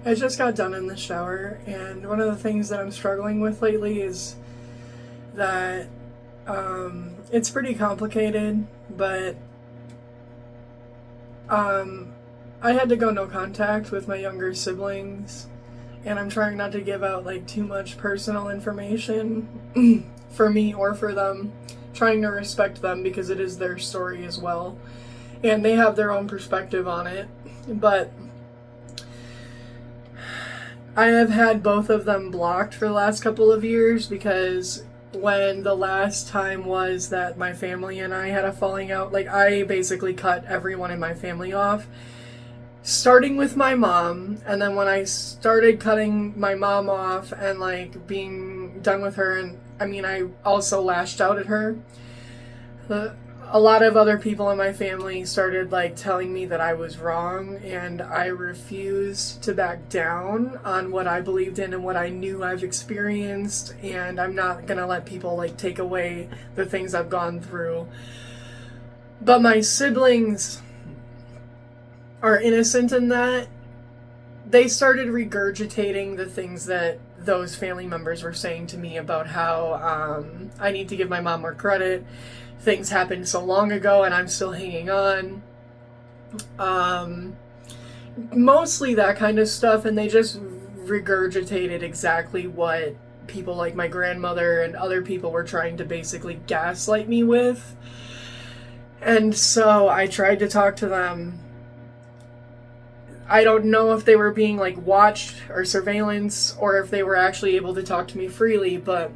I just got done in the shower, and one of the things that I'm struggling with lately is that it's pretty complicated, but um, I had to go no contact with my younger siblings, and I'm trying not to give out like too much personal information for me or for them, trying to respect them because it is their story as well, and they have their own perspective on it, but I have had both of them blocked for the last couple of years because when the last time was that my family and I had a falling out, like I basically cut everyone in my family off, starting with my mom, and then when I started cutting my mom off and like being done with her, and I mean, I also lashed out at her. A lot of other people in my family started like telling me that I was wrong, and I refused to back down on what I believed in and what I knew I've experienced, and I'm not gonna let people like take away the things I've gone through. But my siblings are innocent in that they started regurgitating the things that those family members were saying to me about how I need to give my mom more credit. Things happened so long ago and I'm still hanging on. Mostly that kind of stuff, and they just regurgitated exactly what people like my grandmother and other people were trying to basically gaslight me with. And so I tried to talk to them. I don't know if they were being like watched or surveillance or if they were actually able to talk to me freely, but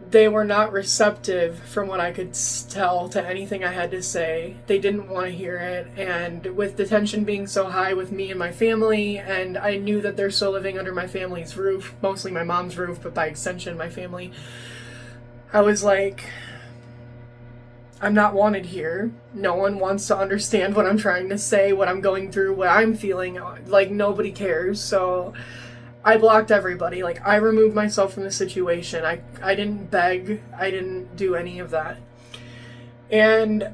they were not receptive from what I could tell to anything I had to say. They didn't want to hear it, and with the tension being so high with me and my family, and I knew that they're still living under my family's roof, mostly my mom's roof, but by extension my family, I was like, I'm not wanted here. No one wants to understand what I'm trying to say, what I'm going through, what I'm feeling. Like, nobody cares, so I blocked everybody. Like, I removed myself from the situation. I didn't beg. I didn't do any of that. And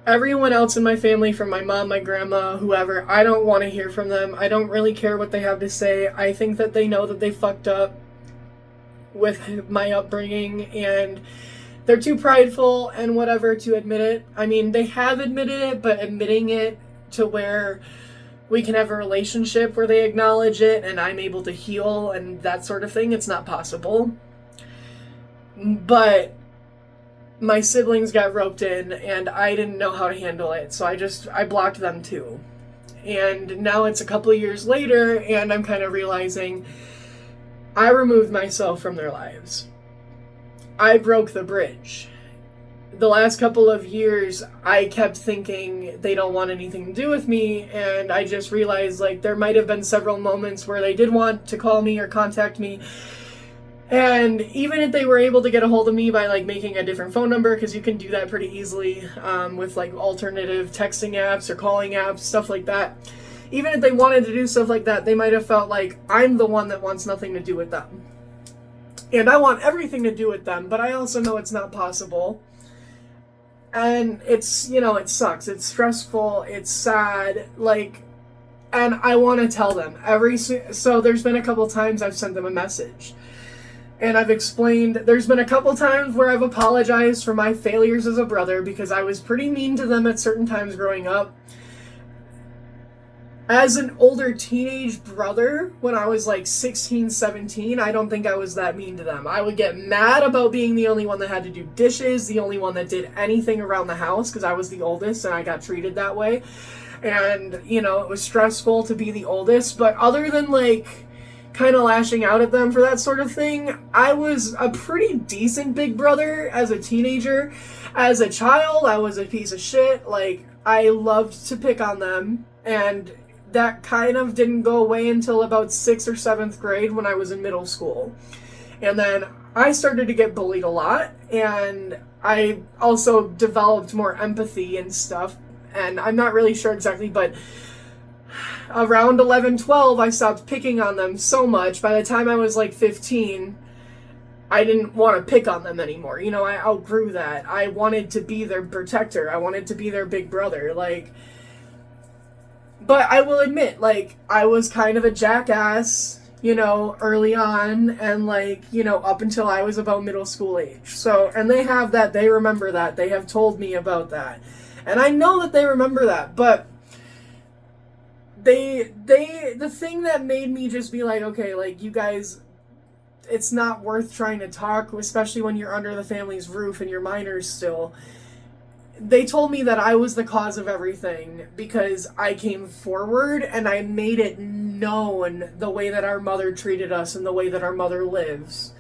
everyone else in my family, from my mom, my grandma, whoever, I don't want to hear from them. I don't really care what they have to say. I think that they know that they fucked up with my upbringing, and they're too prideful and whatever to admit it. I mean, they have admitted it, but admitting it to where we can have a relationship where they acknowledge it and I'm able to heal and that sort of thing, it's not possible. But my siblings got roped in and I didn't know how to handle it, so I blocked them too. And now it's a couple of years later and I'm kind of realizing I removed myself from their lives. I broke the bridge. The last couple of years, I kept thinking they don't want anything to do with me, and I just realized like there might have been several moments where they did want to call me or contact me, and even if they were able to get a hold of me by like making a different phone number, because you can do that pretty easily with like alternative texting apps or calling apps, stuff like that. Even if they wanted to do stuff like that, they might have felt like I'm the one that wants nothing to do with them. And I want everything to do with them, but I also know it's not possible. And it's, it sucks. It's stressful. It's sad. Like, and I want to tell them so there's been a couple times I've sent them a message. And I've explained, there's been a couple times where I've apologized for my failures as a brother because I was pretty mean to them at certain times growing up. As an older teenage brother, when I was like 16, 17, I don't think I was that mean to them. I would get mad about being the only one that had to do dishes, the only one that did anything around the house, because I was the oldest and I got treated that way. And, it was stressful to be the oldest. But other than like kind of lashing out at them for that sort of thing, I was a pretty decent big brother as a teenager. As a child, I was a piece of shit. Like, I loved to pick on them, and that kind of didn't go away until about 6th or 7th grade when I was in middle school. And then I started to get bullied a lot, and I also developed more empathy and stuff, and I'm not really sure exactly, but around 11, 12, I stopped picking on them so much. By the time I was like 15, I didn't want to pick on them anymore. I outgrew that. I wanted to be their protector. I wanted to be their big brother. Like, But I will admit, like, I was kind of a jackass, you know, early on, and, like, you know, up until I was about middle school age. So, and they have that, they remember that, they have told me about that. And I know that they remember that, but the thing that made me just be like, okay, like, you guys, it's not worth trying to talk, especially when you're under the family's roof and you're minors still. They told me that I was the cause of everything because I came forward and I made it known the way that our mother treated us and the way that our mother lives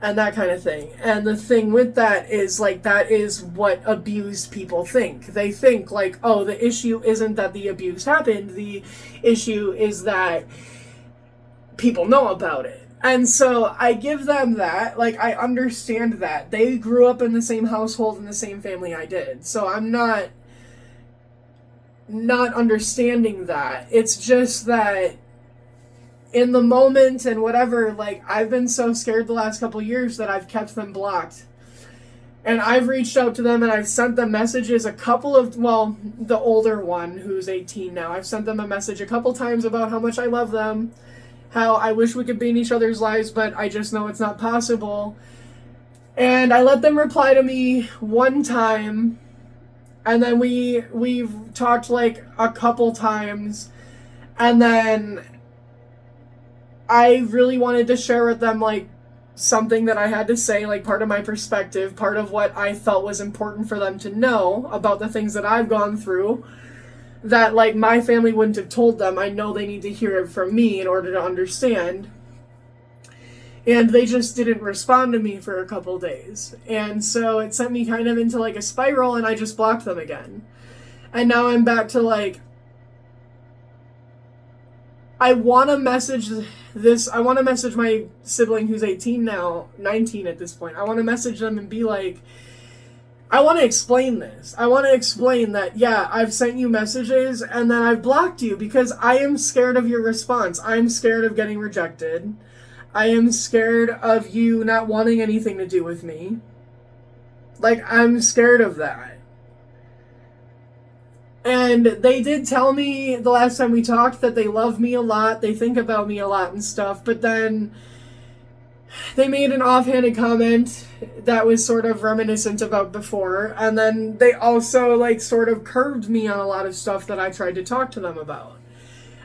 and that kind of thing. And the thing with that is, like, that is what abused people think. They think, like, oh, the issue isn't that the abuse happened, the issue is that people know about it. And so I give them that. Like, I understand that. They grew up in the same household in the same family I did. So I'm not understanding that. It's just that in the moment and whatever, like, I've been so scared the last couple years that I've kept them blocked. And I've reached out to them and I've sent them messages a couple of, well, the older one who's 18 now, I've sent them a message a couple times about how much I love them, how I wish we could be in each other's lives, but I just know it's not possible. And I let them reply to me one time, and then we've talked like a couple times, and then I really wanted to share with them, like, something that I had to say, like, part of my perspective, part of what I felt was important for them to know about the things that I've gone through, that, like, my family wouldn't have told them. I know they need to hear it from me in order to understand. And they just didn't respond to me for a couple days. And so it sent me kind of into, like, a spiral, and I just blocked them again. And now I'm back to, like, I want to message my sibling who's 18 now, 19 at this point. I want to message them and be like, I want to explain this. I want to explain that, yeah, I've sent you messages and then I've blocked you because I am scared of your response. I'm scared of getting rejected. I am scared of you not wanting anything to do with me. Like, I'm scared of that. And they did tell me the last time we talked that they love me a lot, they think about me a lot and stuff, but then they made an offhanded comment that was sort of reminiscent about before, and then they also, like, sort of curved me on a lot of stuff that I tried to talk to them about.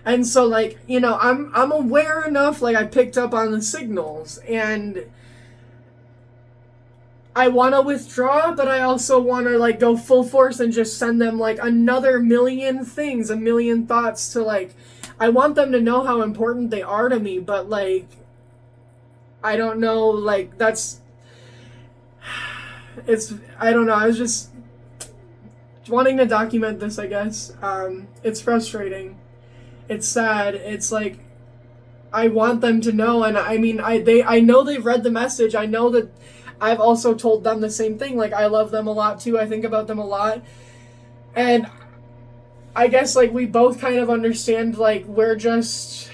And so, like, you know, I'm aware enough, like, I picked up on the signals, and I want to withdraw, but I also want to, like, go full force and just send them, like, another million things, a million thoughts to, like, I want them to know how important they are to me, but, like, I don't know, like, I don't know, I was just wanting to document this, I guess. It's frustrating. It's sad. It's like, I want them to know, and I mean, I know they've read the message. I know that I've also told them the same thing. Like, I love them a lot too. I think about them a lot. And I guess, like, we both kind of understand, like, we're just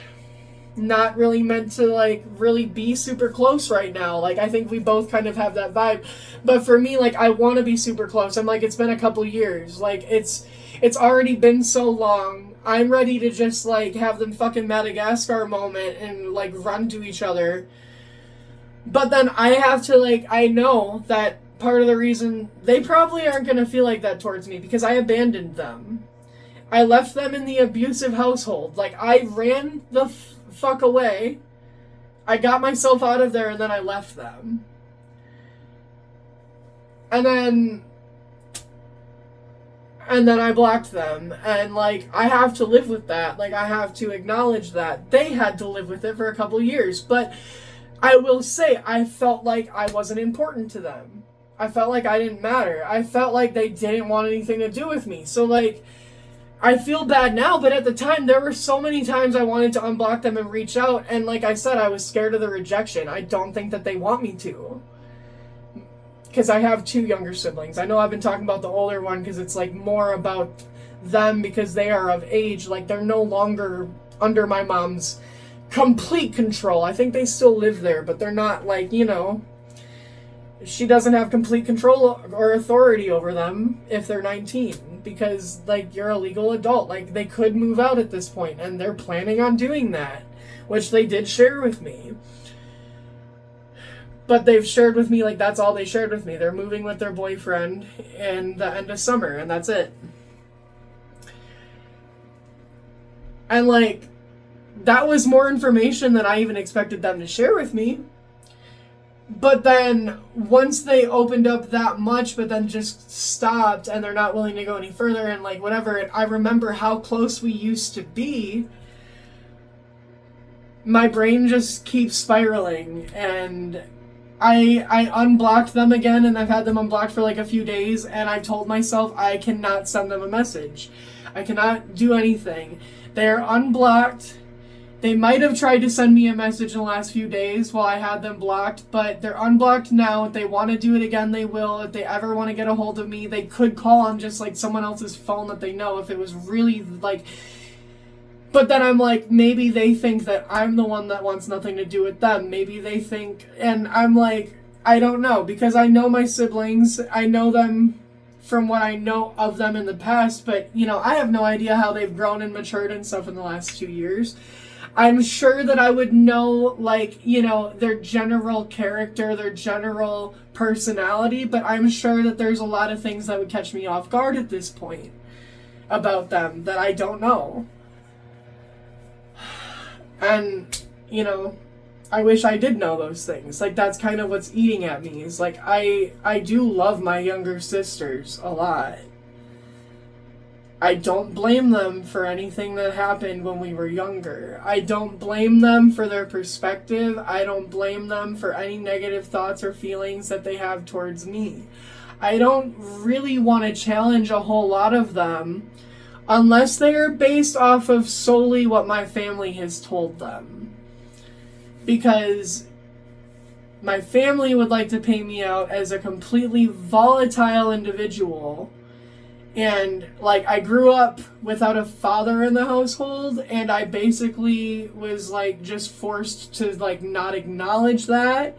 not really meant to, like, really be super close right now. Like, I think we both kind of have that vibe. But for me, like, I want to be super close. I'm like, it's been a couple years. Like, it's already been so long. I'm ready to just, like, have them fucking Madagascar moment and, like, run to each other. But then I have to, like, I know that part of the reason they probably aren't going to feel like that towards me because I abandoned them. I left them in the abusive household. Like, I ran the fuck away. I got myself out of there and then I left them. And then I blocked them. And, like, I have to live with that. Like, I have to acknowledge that. They had to live with it for a couple years. But I will say, I felt like I wasn't important to them. I felt like I didn't matter. I felt like they didn't want anything to do with me. So, like, I feel bad now, but at the time, there were so many times I wanted to unblock them and reach out, and like I said, I was scared of the rejection. I don't think that they want me to. Because I have 2 younger siblings. I know I've been talking about the older one because it's, like, more about them because they are of age. Like, they're no longer under my mom's complete control. I think they still live there, but they're not, like, you know, she doesn't have complete control or authority over them if they're 19. point because, like, you're a legal adult. Like, they could move out at this point, and they're planning on doing that, which they did share with me. But they've shared with me, like, that's all they shared with me. They're moving with their boyfriend in the end of summer, and that's it. And, like, that was more information than I even expected them to share with me. But then, once they opened up that much, but then just stopped, and they're not willing to go any further, and, like, whatever, and I remember how close we used to be, my brain just keeps spiraling, and I unblocked them again, and I've had them unblocked for like a few days, and I told myself I cannot send them a message. I cannot do anything. They're unblocked. They might have tried to send me a message in the last few days while I had them blocked, but they're unblocked now. If they want to do it again, they will. If they ever want to get a hold of me, they could call on just like someone else's phone that they know if it was really like... But then I'm like, maybe they think that I'm the one that wants nothing to do with them. Maybe they think, and I'm like, I don't know, because I know my siblings. I know them from what I know of them in the past, but, you know, I have no idea how they've grown and matured and stuff in the last 2 years. I'm sure that I would know, like, you know, their general character, their general personality, but I'm sure that there's a lot of things that would catch me off guard at this point about them that I don't know. And, you know, I wish I did know those things. Like, that's kind of what's eating at me. Is like, I do love my younger sisters a lot. I don't blame them for anything that happened when we were younger. I don't blame them for their perspective. I don't blame them for any negative thoughts or feelings that they have towards me. I don't really want to challenge a whole lot of them unless they are based off of solely what my family has told them. Because my family would like to paint me out as a completely volatile individual. And, like, I grew up without a father in the household, and I basically was, like, just forced to, like, not acknowledge that.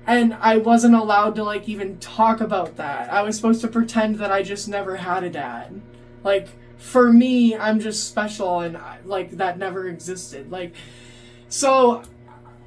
And I wasn't allowed to, like, even talk about that. I was supposed to pretend that I just never had a dad. Like, for me, I'm just special, and, like, that never existed. Like, so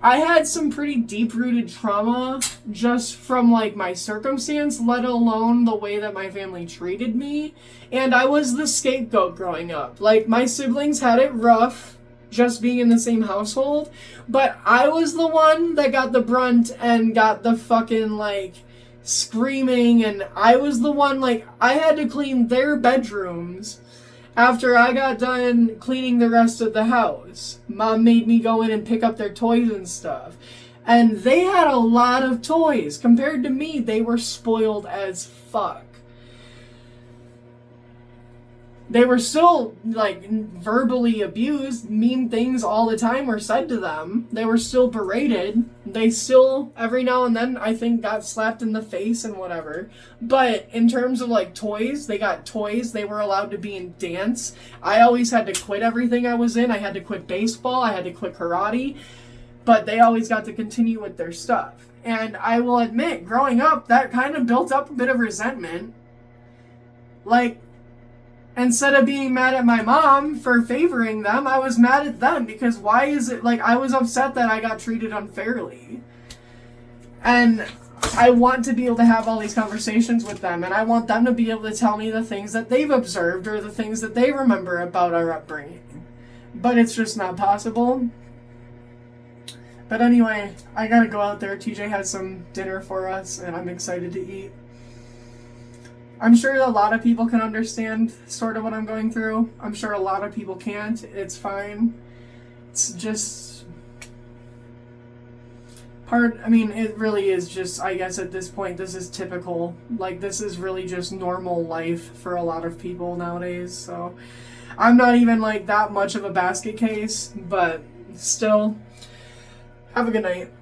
I had some pretty deep-rooted trauma just from, like, my circumstance, let alone the way that my family treated me. And I was the scapegoat growing up. Like, my siblings had it rough just being in the same household, but I was the one that got the brunt and got the fucking, like, screaming, and I was the one, like, I had to clean their bedrooms after I got done cleaning the rest of the house. Mom made me go in and pick up their toys and stuff. And they had a lot of toys. Compared to me, they were spoiled as fuck. They were still, like, verbally abused. Mean things all the time were said to them. They were still berated. They still, every now and then, I think, got slapped in the face and whatever. But in terms of, like, toys, they got toys. They were allowed to be in dance. I always had to quit everything I was in. I had to quit baseball. I had to quit karate. But they always got to continue with their stuff. And I will admit, growing up, that kind of built up a bit of resentment. Like, instead of being mad at my mom for favoring them, I was mad at them because why is it, like, I was upset that I got treated unfairly. And I want to be able to have all these conversations with them, and I want them to be able to tell me the things that they've observed or the things that they remember about our upbringing. But it's just not possible. But anyway, I gotta go out there. TJ has some dinner for us, and I'm excited to eat. I'm sure a lot of people can understand sort of what I'm going through. I'm sure a lot of people can't. It's fine. It's just it really is just, I guess at this point, this is typical. Like, this is really just normal life for a lot of people nowadays. So I'm not even, like, that much of a basket case, but still, have a good night.